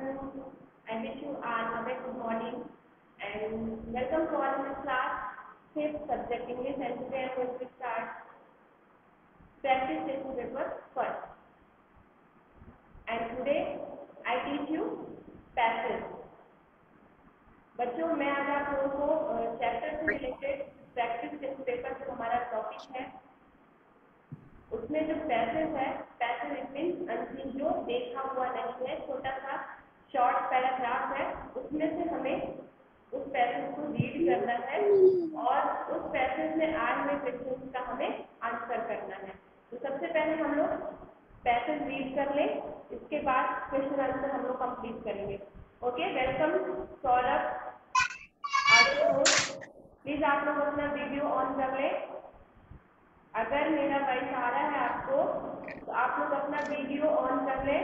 afternoon. I wish you all a very good morning and welcome to all in this class, 5th subject English, and today I am going to start practice lesson paper first. And today I teach you passage. बच्चों मैं आज आप लोगों को chapter से related practice test paper जो हमारा topic है उसमें जो पैसेज है, पैसेज इट मीन्स अनसीन, जो देखा हुआ नहीं है, छोटा सा शॉर्ट पैराग्राफ है, उसमें से हमें उस पैसेज को रीड करना है और उस पैसेज में आए हुए क्वेश्चन का हमें आंसर करना है। तो सबसे पहले हम लोग पैसेज रीड कर लें, इसके बाद क्वेश्चन आंसर हम लोग कंप्लीट करेंगे। ओके, वेलकम सौरभ, प्लीज आप लोग अपना वीडियो ऑन कर लें। अगर मेरा वॉइस आ रहा है आपको तो आप लोग अपना वीडियो ऑन कर लें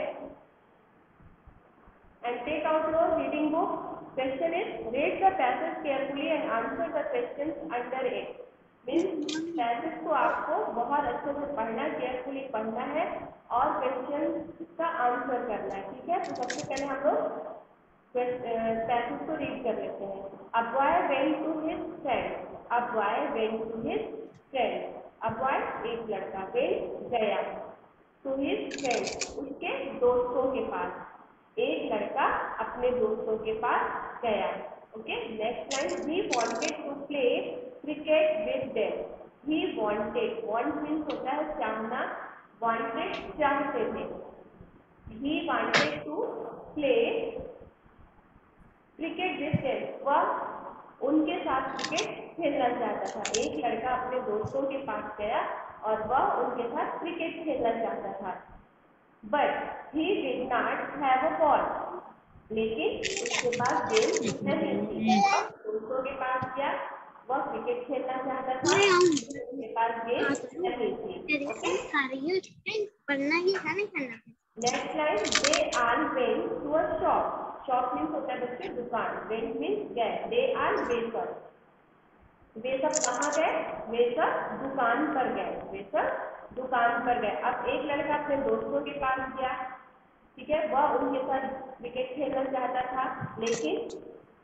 and take out your reading book. Question is read the passage carefully and answer the questions under it. Means passage को आपको बहुत अच्छे से पढ़ना, केयरफुली पढ़ना है और क्वेश्चन का आंसर करना है। ठीक है, तो सबसे पहले हम लोग पैसेज को रीड कर लेते हैं। A boy went to his friend, a boy went to his friend, a boy एक लड़का, वेंट गया, टू हिज फ्रेंड उसके दोस्तों के पास, एक लड़का अपने दोस्तों के पास गया। Okay, next line, he wanted to play cricket with them. He wanted, want means होता है चाहना, वांटेड चाहते थे। He wanted to play cricket with them, वह उनके साथ क्रिकेट खेलना चाहता था। एक लड़का अपने दोस्तों के पास गया और वह उनके साथ क्रिकेट खेलना चाहता था। But he did not have a ball, लेकिन उसके पास गेंद नहीं थी। दोस्तों के पास गया, वह क्रिकेट खेलना चाहता था, उसके पास गेंद नहीं थी। ओके, पढ़ना ही था, नहीं करना। Next line, they are went to a shop. Shop means होता है बच्चे दुकान, वेंट मीन्स गए। दे आर वे सब, वे सब कहाँ गए? वे सब दुकान पर गए, वे सब दुकान पर गए। अब एक लड़का अपने दोस्तों के पास गया, ठीक है, वह उनके साथ क्रिकेट खेलना चाहता था, लेकिन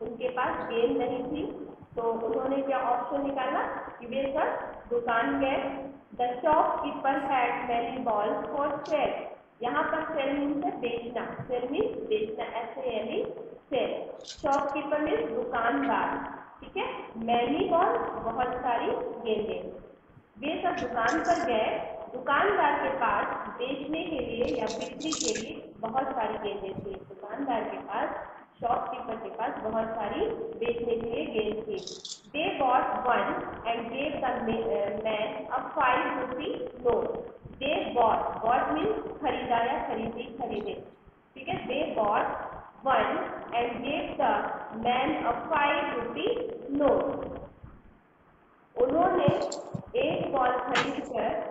उनके पास गेंद नहीं थी। तो उन्होंने क्या ऑप्शन निकाला कि वे सब दुकान गए। The shopkeeper had many balls for sale. यहाँ पर सेल मीन्स है बेचना, सेल मीन्स बेचना, SALE सेल। शॉपकीपर मीन्स दुकानदार, ठीक है। मैनी बॉल बहुत सारी गेंदें। वे सब दुकान पर गए, दुकानदार के पास बेचने के लिए या बिक्री के लिए बहुत सारी गेंदें थी। दुकानदार के पास, शॉपकीपर के पास बहुत सारी बेचने के लिए गेंद थी। They bought one and gave the man a 5 rupee note. They bought, bought means खरीदा या खरीदी, खरीदे, ठीक है। They bought one and gave the man a 5 rupee note. उन्होंने एक बॉल खरीदकर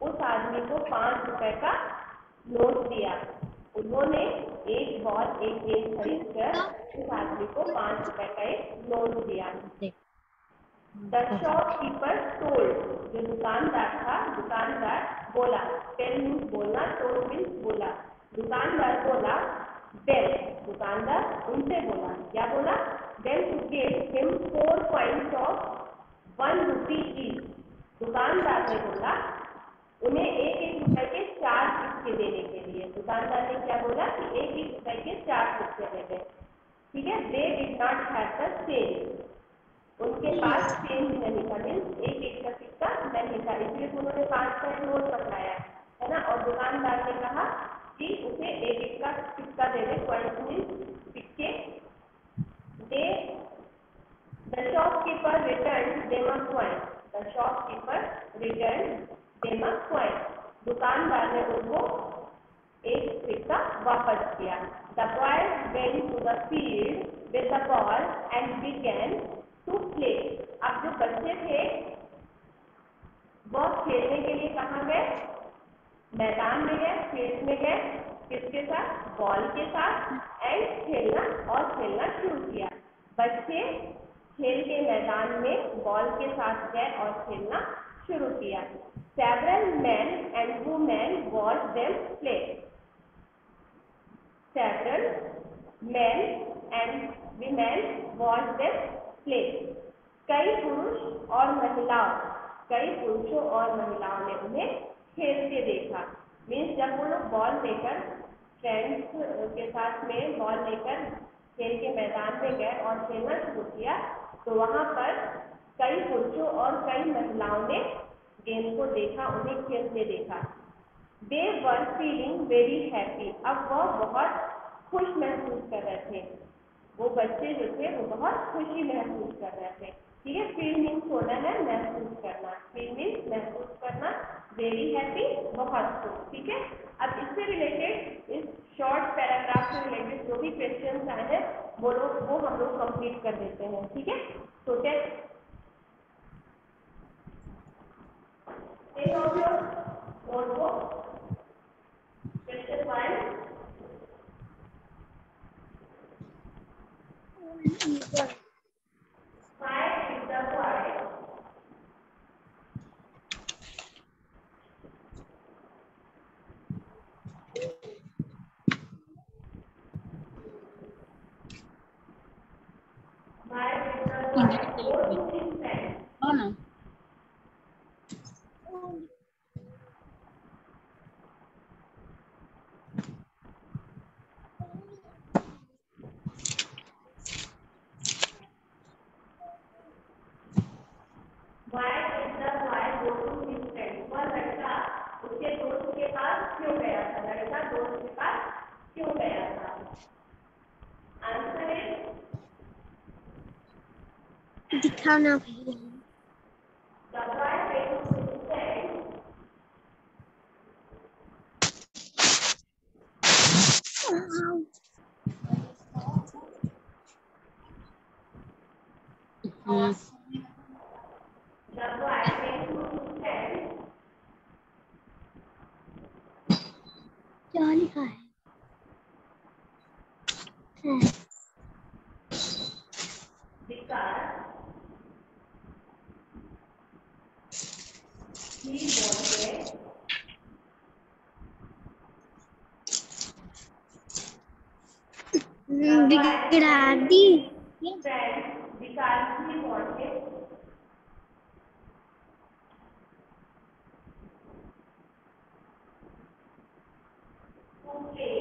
उस आदमी को 5 रुपए का नोट दिया। उन्होंने एक बॉल, एक गेंद खरीदकर उस आदमी को 5 रुपए का एक नोट दिया। द शॉपकीपर टोल्ड, जो दुकानदार था, दुकानदार बोला, टेल मीन्स बोलना, टोल्ड मीन्स बोला। दुकानदार बोला, देम, दुकानदार उनसे बोला, क्या बोला? Them to give him 4 coins of 1 rupee each. दुकानदार ने बोला उन्हें 1-1 रुपए के 4 सिक्के देने के लिए। दुकानदार ने क्या बोला कि 1-1 रुपए के 4 सिक्के दे दे, ठीक है। They did not have the change, उनके पास चेंज नहीं था, मीन्स 1-1 का सिक्का नहीं था, इसलिए उन्होंने 5 का नोट पकड़ाया है ना। और दुकानदार ने कहा कि उसे 1-1 का सिक्का दे दे, कॉइन्स मीन्स सिक्के। They the shopkeeper return them a coin, the shopkeeper return them a coin. दुकानदार ने उनको एक सिक्का वापस किया। The boy went to the field with the ball and began to play. अब जो बच्चे थे वह खेलने के लिए कहाँ गए? मैदान में गए, फील्ड में गए, किसके साथ? बॉल के साथ, एंड खेलना शुरू किया। बच्चे खेल के मैदान में बॉल के साथ गए और खेलना शुरू किया। Several man and women watch them play. Several men and women watch them play. कई पुरुषों और महिलाओं ने उन्हें खेलते देखा। मीन्स जब वो लोग बॉल लेकर फ्रेंड्स के साथ में बॉल लेकर खेल के मैदान में गए और खेलना शुरू किया, तो वहां पर कई पुरुषों और कई महिलाओं ने गेम को देखा, उन्हें खेलते देखा। दे वर फीलिंग वेरी हैप्पी। अब वह बहुत खुश महसूस कर रहे थे। वो बच्चे जो थे वो बहुत खुशी महसूस कर रहे थे। ठीक है, फील मीन्स होना है महसूस करना, फील मीन्स महसूस करना, वेरी हैप्पी बहुत खुश। ठीक है, अब इससे रिलेटेड इस शॉर्ट पैराग्राफ से रिलेटेड जो भी क्वेश्चन आए हैं वो हम लोग कंप्लीट कर देते हैं। ठीक है, तो take out your notebook. Question 1. Why is the why? Why is the why? Go to his friend. Oh no. Why is the why go to his friend? वह लड़का उसके दोस्त के पास क्यों गया था? लड़का दोस्त के पास क्यों गया था? आंसर है दिखाओ ना भैया। the why went to his friend. The why went to his friend. क्या लिखा है? Because he wanted बिगड़ा दी। friend, because he wanted to play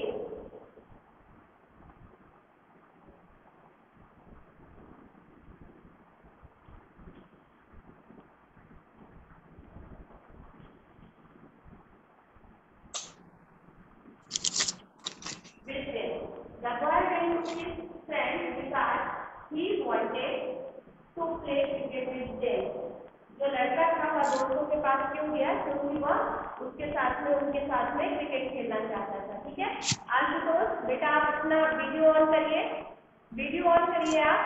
with them. The boy went to his friend because he wanted to play cricket with them. जो लड़का था वह दोस्तों के पास क्यों गया? क्योंकि वह उनके साथ में क्रिकेट खेलना चाहता था। ठीक है, आशुतोष बेटा आप अपना वीडियो ऑन करिए, आप।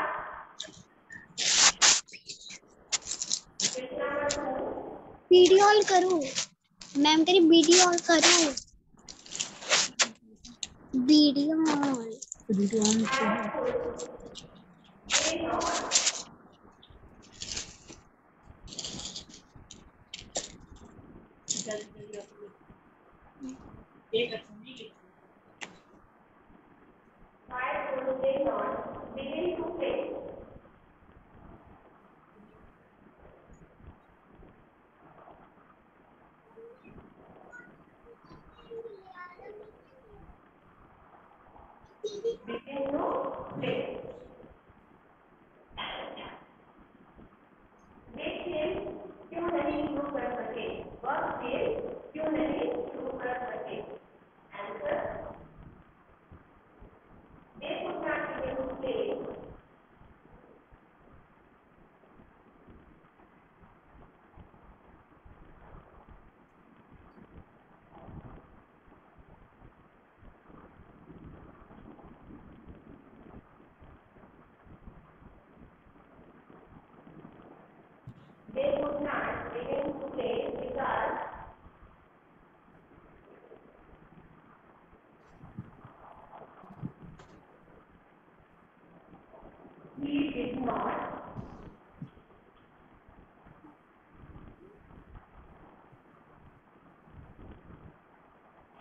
वीडियो ऑन करो मैम, तेरी वीडियो ऑन करो। Video Why could they not begin to play? Begin to play. वे खेल क्यों नहीं शुरू कर सके? वह खेल क्यों नहीं शुरू कर सके? Answer they could not begin to play because he did not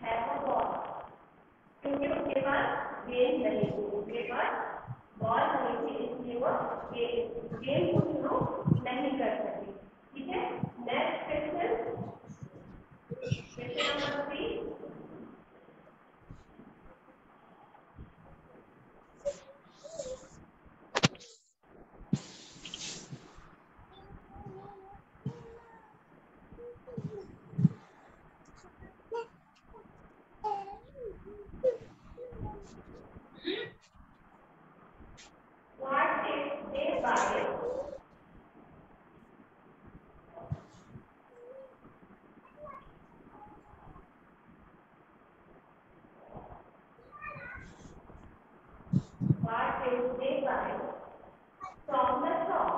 have a ball. क्योंकि उसके पास गेंद नहीं थी, उनके पास बॉल नहीं थी, इसलिए वो गेम को शुरू नहीं कर सके। ठीक है, next question, question number 3। What did they buy? What did they buy from the shop?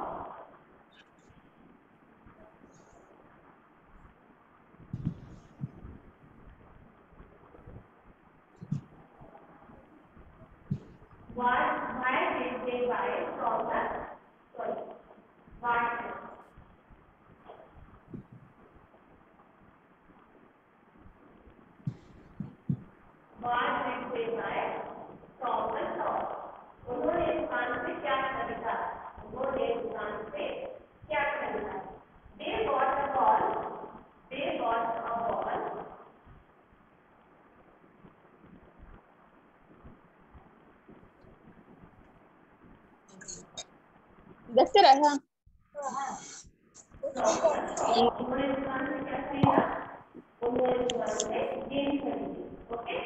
Why did they buy from the sorry? What did they buy from the shop? उन्होंने दुकान से क्या खरीदा? उन्होंने दुकान से क्या खरीदा? They bought a ball. They bought a ball. देखते रहे हम। उन्होंने दुकान से क्या खरीदा? उन्होंने दुकान से गेंद खरीदी। Okay,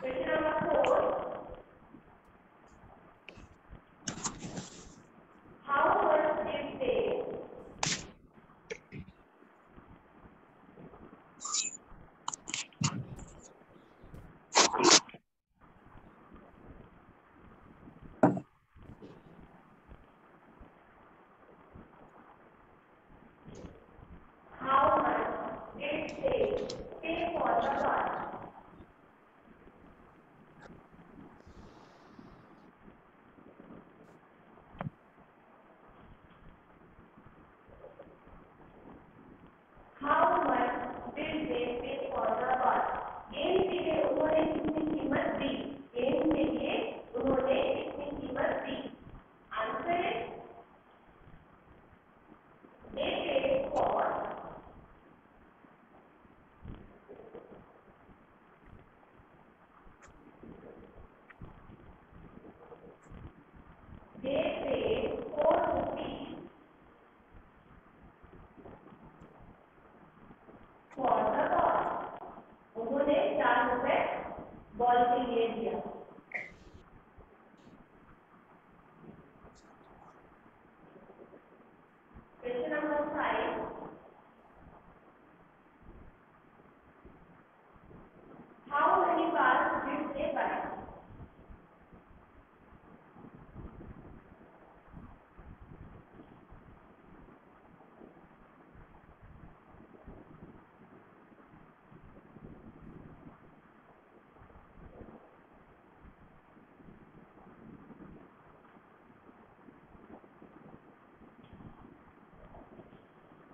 question number 4. How much did they? How much did they pay for the ball? How much did they pay for the ball? गेंद के लिए उन्होंने कितनी कीमत दी? गेंद के लिए उन्होंने कितनी कीमत दी? आंसर है they paid for they paid 4 rupees for the ball. उन्होंने 4 रुपए बॉल के लिए दिया। Question number 5. How many balls did they buy?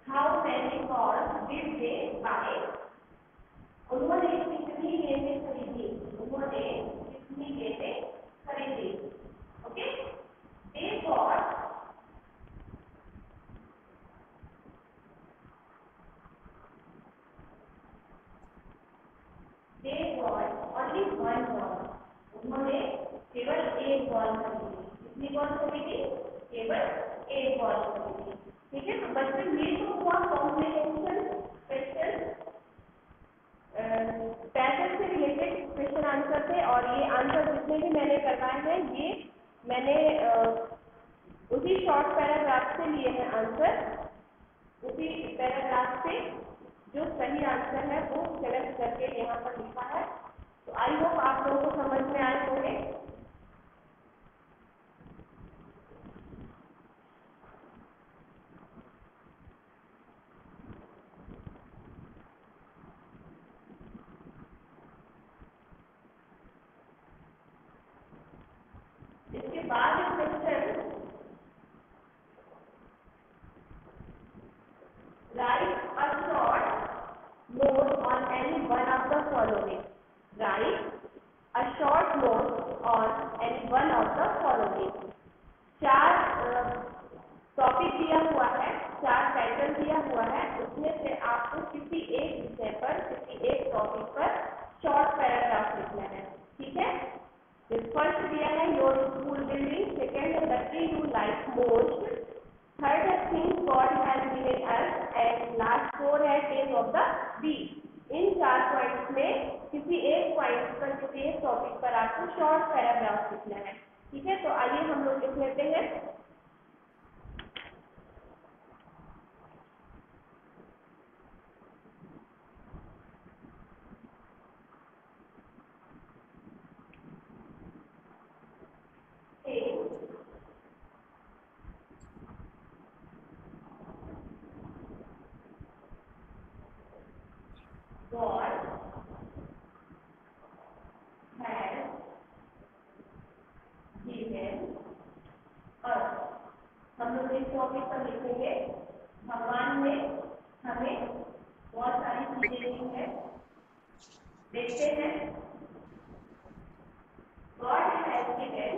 How many balls did they buy? उन्होंने कितनी गेंदें खरीदी? उन्होंने कितनी गेंदें खरीदी? Okay, they bought only one ball. उन्होंने केवल एक बॉल खरीदी। कितनी बॉल खरीदी? केवल एक बॉल खरीदी। ठीक है, तो बच्चों ये तो हुआ कॉम्प्रिहेंशन क्वेश्चन, पैटर्न से रिलेटेड क्वेश्चन आंसर थे। और ये आंसर जितने भी मैंने करवाए हैं ये मैंने उसी शॉर्ट पैराग्राफ से लिए हैं आंसर। उसी पैराग्राफ से जो सही आंसर है वो सेलेक्ट करके यहाँ पर लिखा है। तो आई होप आप लोगों को समझ में आए होंगे। इसके बाद question, right a of the week. इन 4 पॉइंट्स में किसी एक पॉइंट पर, किसी एक टॉपिक पर आपको शॉर्ट पैराग्राफ लिखना है। ठीक है, तो आइए हम लोग लिख लेते हैं। God has given us। हम लोग इस टॉपिक पर लिखेंगे भगवान ने हमें बहुत सारी चीजें दी है। देखते हैं। God has given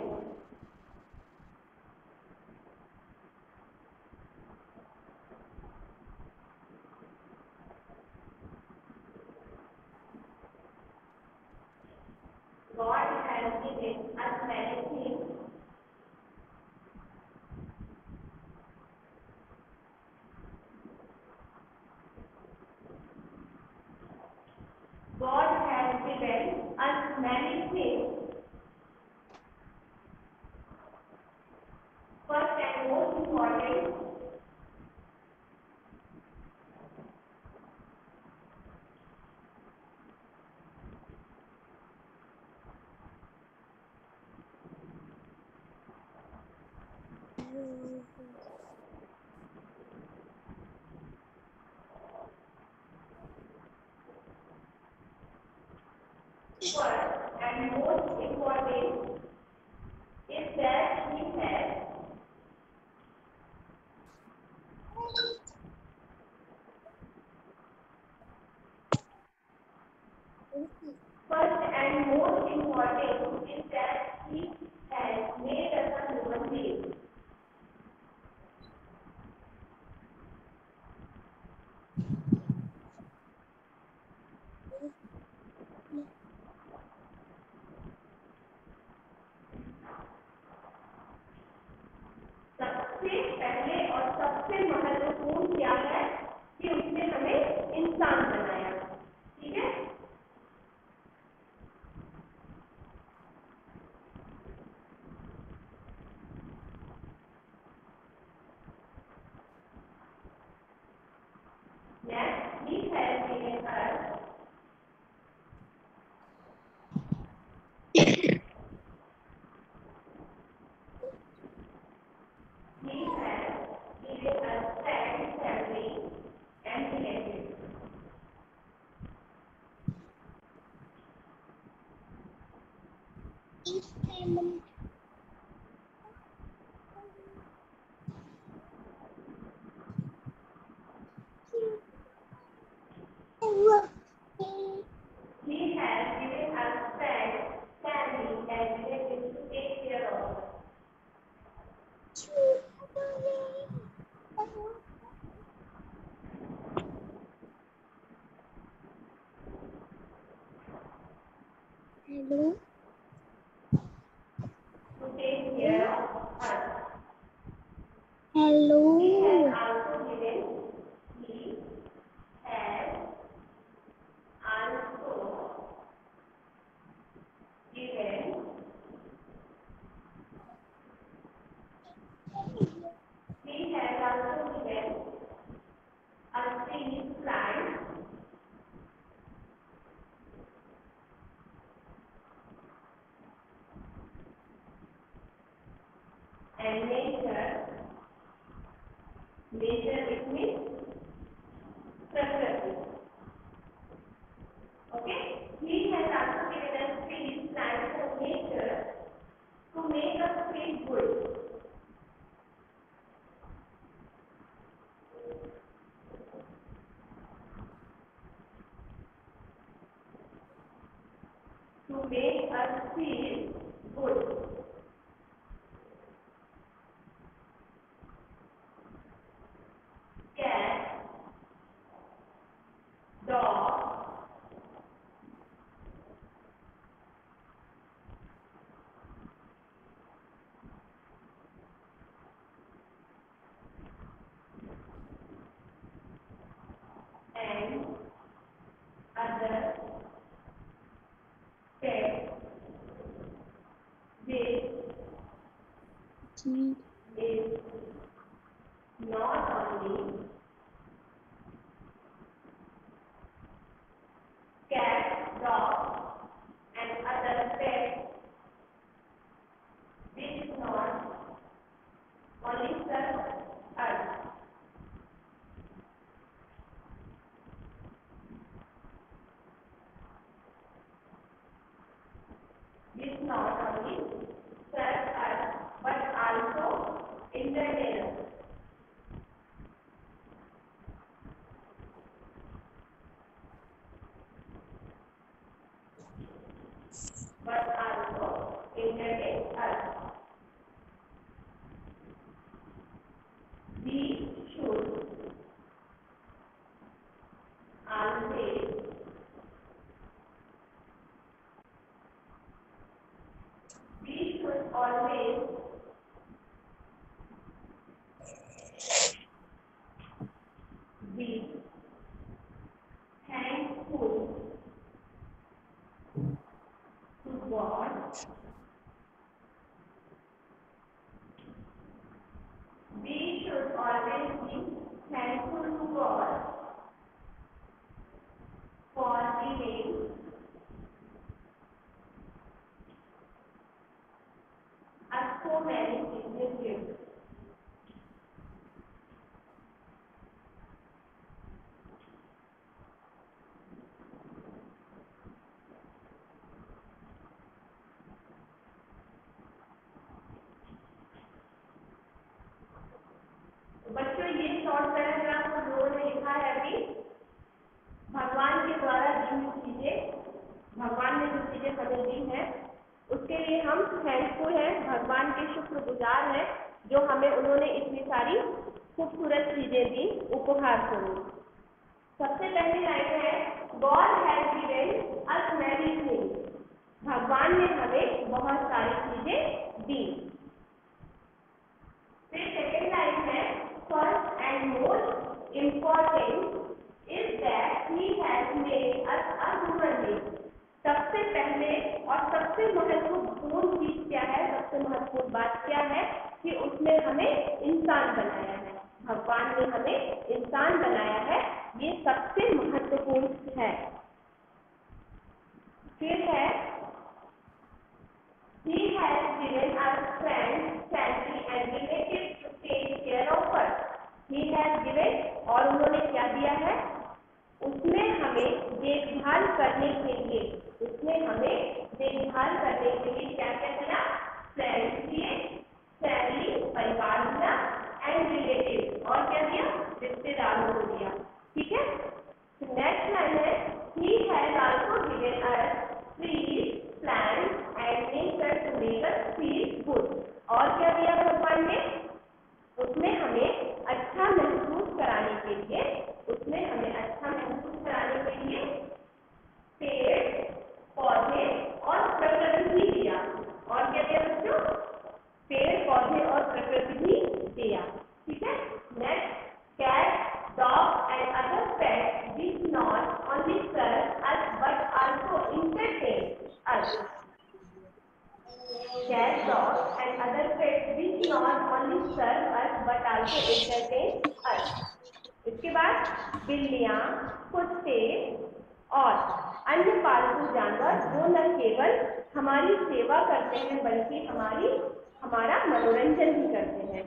God has given us many things God has given us many things. First and most important, first and most important is that He has first and most important is that He has made us a human being. सबसे पहले और सबसे महत्वपूर्ण क्या है कि उसने हमें इंसान बनाया। ठीक है, next He has given us He has given us friends, family, and relatives. He has given us friends, family, and relatives to take care of us. Hello. To take care of us. Hello. He has also given. He has also given. He has also given us trees, plants, and nature. Nature it means prakriti. Okay? He has also given us trees, plants, and nature to make us feel good. To make us feel good. Cat, dog, and is not only cat, dog, and other pets which not only serve us, which not only serve us but also entertain us. But also entertain us. We should always always be thankful to God we should always be thankful to God for giving us so many precious gifts. बच्चों ये short paragraph हम लोगों ने लिखा है अभी भगवान के द्वारा दी हुई चीजें भगवान ने जो चीजें हमें दी हैं उसके लिए हम थैंकफुल हैं भगवान के शुक्रगुजार हैं जो हमें उन्होंने इतनी सारी खूबसूरत चीजें दी उपहार स्वरूप। सबसे पहली लाइन है God has given us many things भगवान ने हमें बहुत सारी चीजें दी। फिर सेकेंड लाइन है first and most important is that he has made us a human being. सबसे पहले और सबसे महत्वपूर्ण चीज क्या है सबसे महत्वपूर्ण बात क्या है कि उसने हमें इंसान बनाया है भगवान ने हमें इंसान बनाया है ये सबसे महत्वपूर्ण है। फिर है He has given us friends, family and relatives to take care of us. He has given और उन्होंने क्या दिया है उसने हमें देखभाल करने के लिए उसने हमें देखभाल करने के लिए क्या क्या दिया फ्रेंड्स दिए फैमिली परिवार दिया एंड रिलेटिव और क्या दिया रिश्तेदारों को दिया। ठीक है नेक्स्ट लाइन है He has also given us trees, plants and nature to make us feel good। और क्या दिया भगवान ने उसने हमें अच्छा महसूस कराने के लिए उसने हमें अच्छा महसूस कराने के लिए पेड़ पौधे और प्रकृति भी दिया। और क्या दिया बच्चों पेड़ पौधे और प्रकृति भी दिया। ठीक है next cat dog and other pets which not only serve us but also entertain us। Cat, dog and other pets which not only serve us but also entertain us। इसके बाद बिल्लियां कुत्ते और अन्य पालतू जानवर जो न केवल हमारी सेवा करते हैं बल्कि हमारा मनोरंजन भी करते हैं।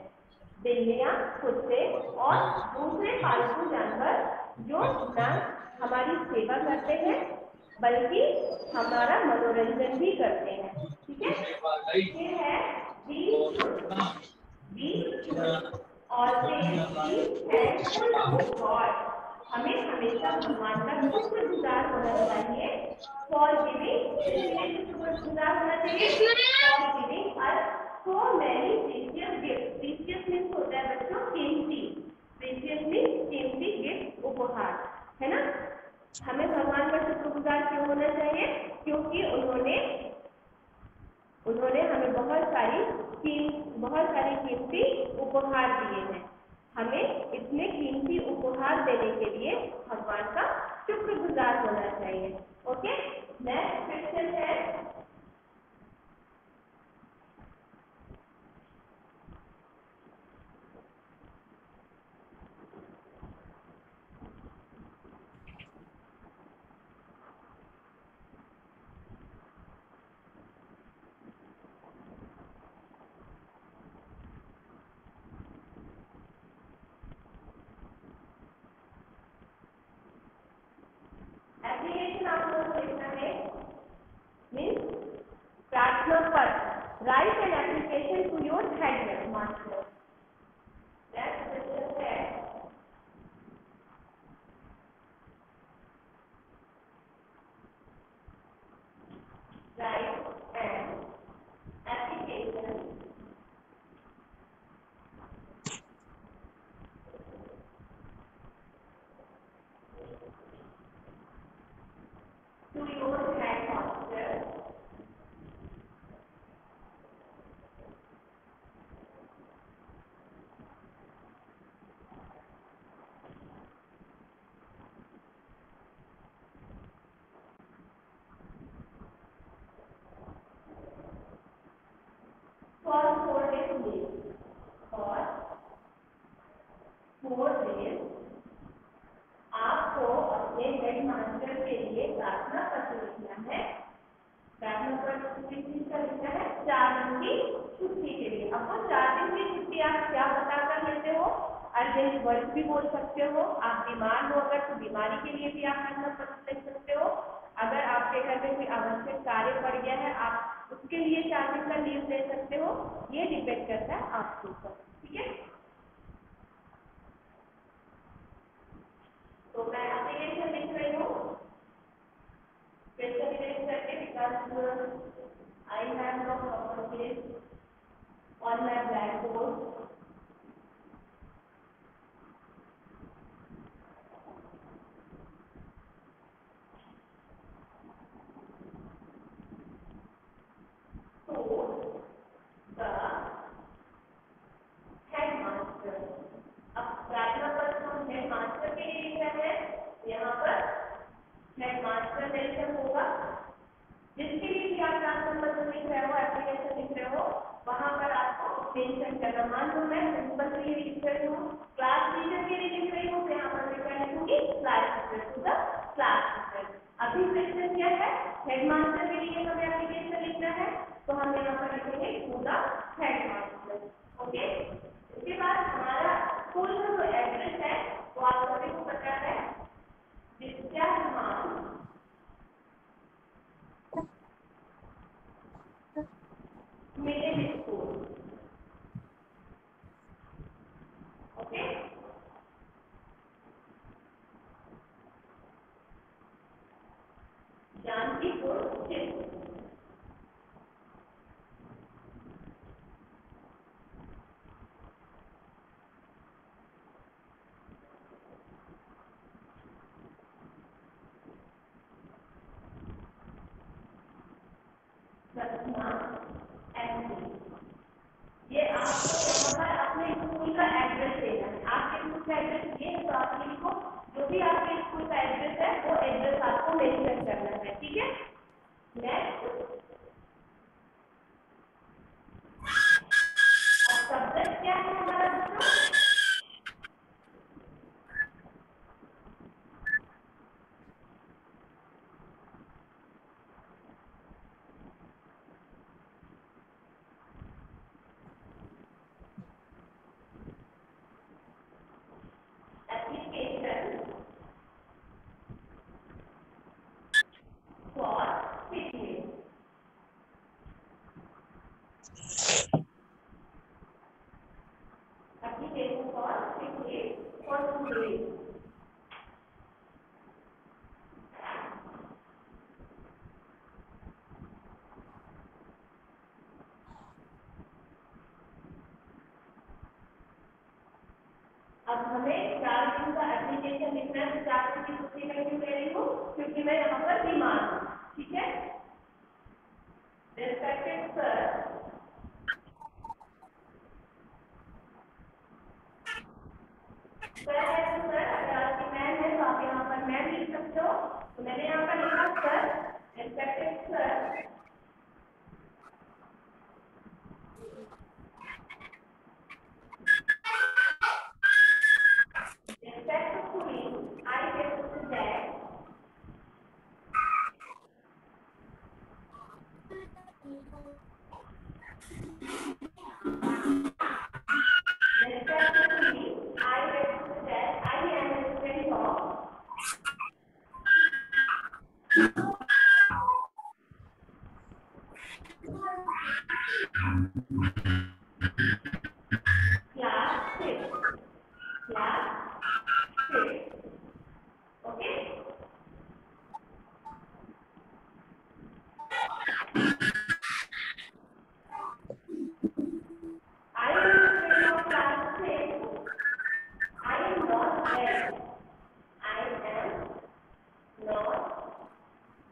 बिल्लियां कुत्ते और दूसरे पालतू जानवर जो न हमारी सेवा करते हैं बल्कि हमारा मनोरंजन भी करते हैं। ठीक है ये है हमें हमेशा भगवान का शुक्रगुजार होना चाहिए फॉर गिविंग शुक्रगुजार होना चाहिए for giving us so many precious gift. Precious means होता है बच्चों कीमती प्रीशियस मीन्स कीमती गिफ्ट उपहार है ना। हमें भगवान का शुक्रगुजार क्यों होना चाहिए क्योंकि उन्होंने हमें बहुत सारी कीमती उपहार दिए हैं। हमें इतने कीमती उपहार देने के लिए भगवान का शुक्रगुजार होना चाहिए। ओके नेक्स्ट क्वेश्चन है हेडमास्टर के लिए प्रार्थना पत्र लिखना है। प्रार्थना पत्र किस चीज का लिखना है? 4 दिन की छुट्टी के लिए। अब वो 4 दिन की छुट्टी आप क्या बताकर लेते हो? अर्जेंट वर्क भी बोल सकते हो। आप बीमार हो अगर तो बीमारी के लिए भी आप प्रार्थना पत्र लिख सकते हो। अगर आपके घर में कोई आवश्यक कार्य पड़ गया है आप उसके लिए 4 दिन का लीव ले सकते हो। ये डिपेंड करता है आपके ऊपर, ठीक है। तो मैं एप्लीकेशन लिख रही हूँ करके, because I have no proper place on my blackboard. So the headmaster. अब प्रार्थना पत्र हम हेडमास्टर के लिए लिख रहे हैं। यहाँ पर हेडमास्टर मेंशन होगा। जिसके लिए भी आप प्रार्थना पत्र लिख रहे हो, एप्लीकेशन लिख रहे हो, वहां पर आपको मेंशन करना। मान लो मैं प्रिंसिपल के लिए लिख रही हूँ, क्लास टीचर के लिए लिख रही हूँ, तो यहाँ पर मैं क्या लिखूंगी? Class teacher to the class teacher. अभी क्वेश्चन क्या है? हेडमास्टर के लिए हमें एप्लीकेशन लिखना है, तो हम यहाँ पर लिखेंगे टू द हेडमास्टर। ओके। इसके बाद हमारा स्कूल का जो एड्रेस है वो आप सभी को पता है, Vidyadham middle school. Okay. Janakipur स्थित। ये आपको यहाँ पर अपने स्कूल का एड्रेस देना है। आपके स्कूल का एड्रेस ये है तो आप लिखो, जो भी आपके स्कूल का एड्रेस है वो एड्रेस आपको मेंशन करना है, ठीक है। नेक्स्ट, सब्जेक्ट क्या है हमारा बच्चों? Application for fitness. Application for fitness for student. अब हमें 4 दिन का एप्लीकेशन लिखना है। 4 दिन की छुट्टी मैं क्यों ले रही हूँ? क्योंकि मैं यहाँ पर बीमार हूँ, ठीक है। रेस्पेक्टेड सर, सर है तो सर, अगर आपकी मैम है तो आप यहाँ पर मैम लिख सकते हो। तो मैंने यहाँ पर लिखा sir, respected sir, respectfully I represent I am a student of class 6. Class 6. Okay. I am a student of class 6. I am not well. I am not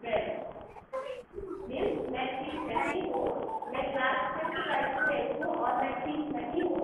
well. Means मैं ठीक नहीं हूँ, मैं क्लास 6 का स्टूडेंट हूँ और मैं ठीक नहीं हूँ।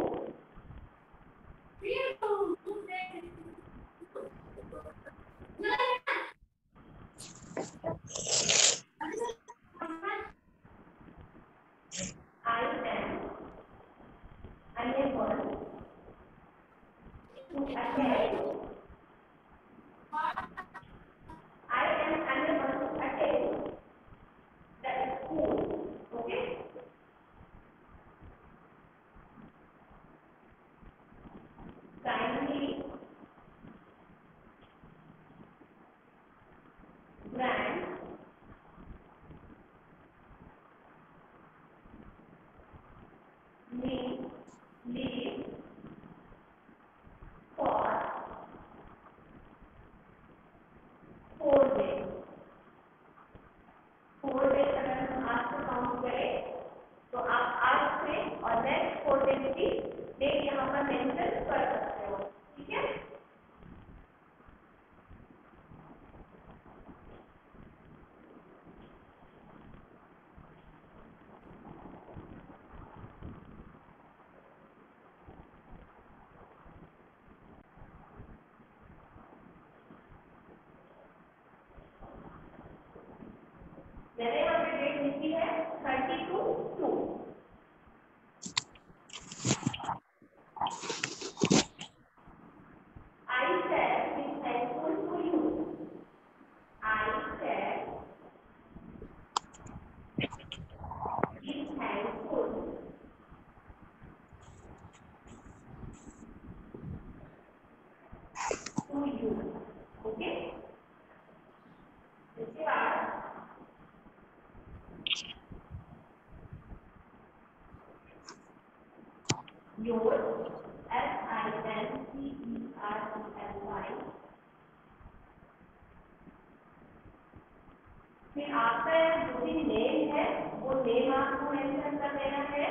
फिर आपका जो भी नेम है वो नेम आपको मेंशन कर देना है।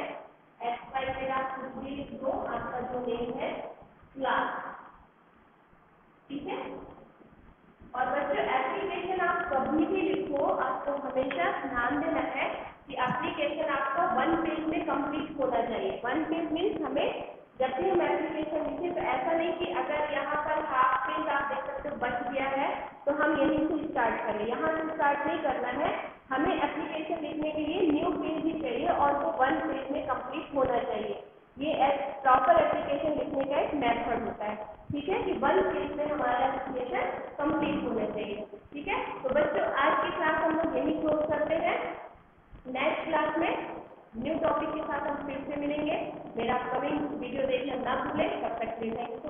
XY फिर आप कुछ भी लिख दो, आपका जो नेम है, क्लास, ठीक है। और बच्चों एप्लीकेशन आप कभी भी लिखो, आपको हमेशा ध्यान देना है कि एप्लीकेशन आपका 1 पेज में कंप्लीट होना चाहिए। 1 पेज मीन्स हमें जब भी हम एप्लीकेशन लिखें तो ऐसा नहीं कि अगर यहाँ पर हाफ पेज आप देख सकते हो बच गया है तो हम यहीं से स्टार्ट करें, यहाँ से स्टार्ट नहीं करना है। हमें एप्लीकेशन लिखने के लिए न्यू पेज ही चाहिए और वो 1 पेज में कंप्लीट होना चाहिए। ये प्रॉपर एप्लीकेशन लिखने का एक मेथड होता है, ठीक है, कि 1 पेज में हमारा एप्लीकेशन कंप्लीट होना चाहिए, ठीक है। तो बच्चों आज की क्लास हम लोग यही क्लोज करते हैं। नेक्स्ट क्लास में न्यू टॉपिक के साथ हम फिर से मिलेंगे। मेरा अपकमिंग वीडियो देखना ना भूलें। तब तक के लिए थैंक यू।